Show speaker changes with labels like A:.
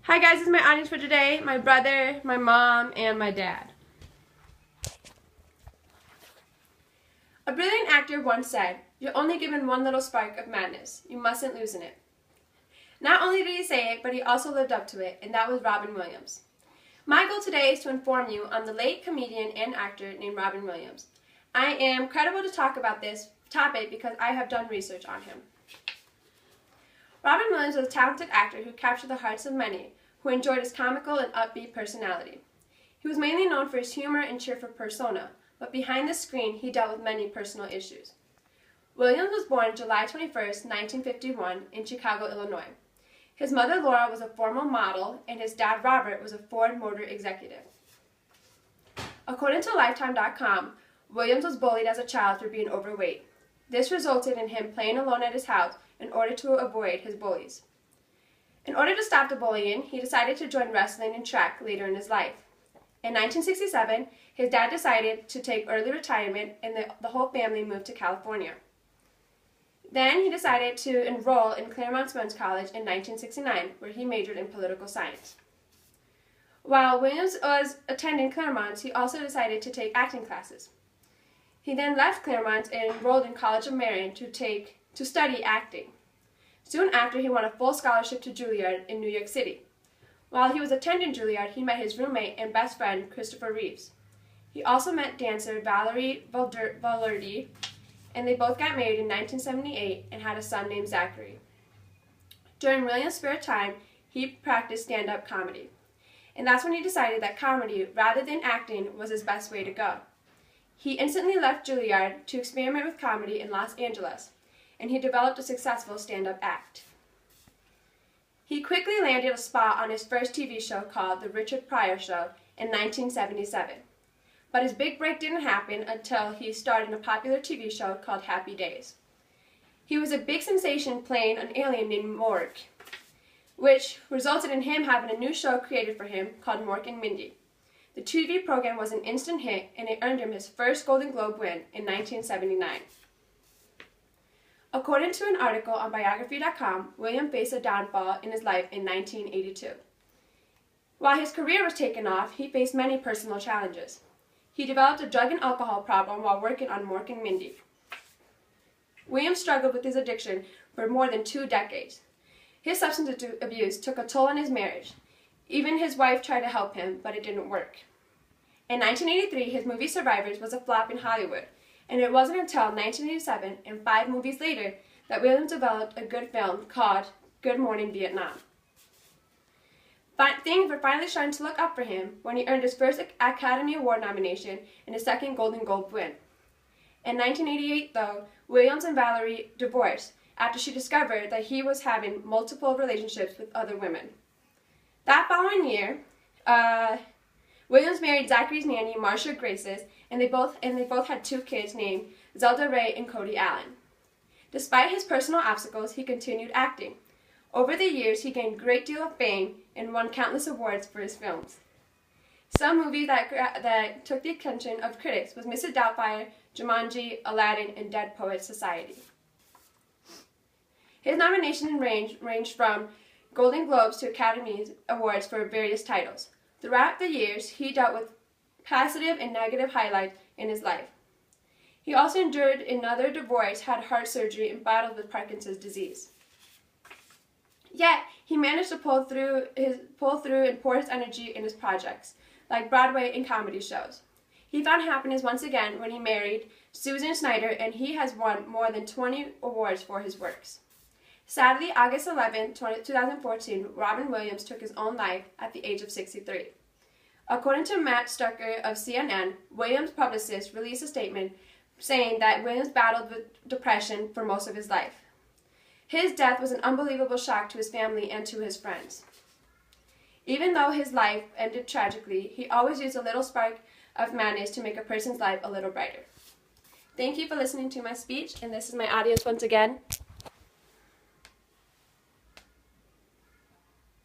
A: Hi guys, this is my audience for today. My brother, my mom, and my dad. A brilliant actor once said, "You're only given one little spark of madness. You mustn't loosen it." Not only did he say it, but he also lived up to it, and that was Robin Williams. My goal today is to inform you on the late comedian and actor named Robin Williams. I am credible to talk about this topic because I have done research on him. Robin Williams was a talented actor who captured the hearts of many who enjoyed his comical and upbeat personality. He was mainly known for his humor and cheerful persona, but behind the screen he dealt with many personal issues. Williams was born July 21, 1951 in Chicago, Illinois. His mother Laura was a former model and his dad Robert was a Ford Motor executive. According to Lifetime.com, Williams was bullied as a child for being overweight. This resulted in him playing alone at his house in order to avoid his bullies. In order to stop the bullying, he decided to join wrestling and track later in his life. In 1967, his dad decided to take early retirement and the whole family moved to California. Then he decided to enroll in Claremont Men's College in 1969, where he majored in political science. While Williams was attending Claremont, he also decided to take acting classes. He then left Claremont and enrolled in College of Marion to study acting. Soon after, he won a full scholarship to Juilliard in New York City. While he was attending Juilliard, he met his roommate and best friend, Christopher Reeves. He also met dancer Valerie Velarde, and they both got married in 1978 and had a son named Zachary. During Williams' spare time, he practiced stand-up comedy. And that's when he decided that comedy, rather than acting, was his best way to go. He instantly left Juilliard to experiment with comedy in Los Angeles, and he developed a successful stand-up act. He quickly landed a spot on his first TV show called The Richard Pryor Show in 1977. But his big break didn't happen until he starred in a popular TV show called Happy Days. He was a big sensation playing an alien named Mork, which resulted in him having a new show created for him called Mork and Mindy. The TV program was an instant hit, and it earned him his first Golden Globe win in 1979. According to an article on Biography.com, William faced a downfall in his life in 1982. While his career was taking off, he faced many personal challenges. He developed a drug and alcohol problem while working on Mork and Mindy. William struggled with his addiction for more than 2 decades. His substance abuse took a toll on his marriage. Even his wife tried to help him, but it didn't work. In 1983, his movie Survivors was a flop in Hollywood, and it wasn't until 1987, and 5 movies later, that Williams developed a good film called Good Morning Vietnam. Things were finally starting to look up for him when he earned his first Academy Award nomination and his second Golden Globe win. In 1988, though, Williams and Valerie divorced after she discovered that he was having multiple relationships with other women. That following year, Williams married Zachary's nanny, Marcia Graces, and they both had 2 kids named Zelda Ray and Cody Allen. Despite his personal obstacles, he continued acting. Over the years, he gained a great deal of fame and won countless awards for his films. Some movies that took the attention of critics was Mrs. Doubtfire, Jumanji, Aladdin, and Dead Poets Society. His nominations ranged from Golden Globes to Academy Awards for various titles. Throughout the years, he dealt with positive and negative highlights in his life. He also endured another divorce, had heart surgery, and battled with Parkinson's disease. Yet, he managed to pull through and pour his energy in his projects, like Broadway and comedy shows. He found happiness once again when he married Susan Snyder, and he has won more than 20 awards for his works. Sadly, August 11, 2014, Robin Williams took his own life at the age of 63. According to Matt Stucker of CNN, Williams' publicist released a statement saying that Williams battled with depression for most of his life. His death was an unbelievable shock to his family and to his friends. Even though his life ended tragically, he always used a little spark of madness to make a person's life a little brighter. Thank you for listening to my speech, and this is my audience once again.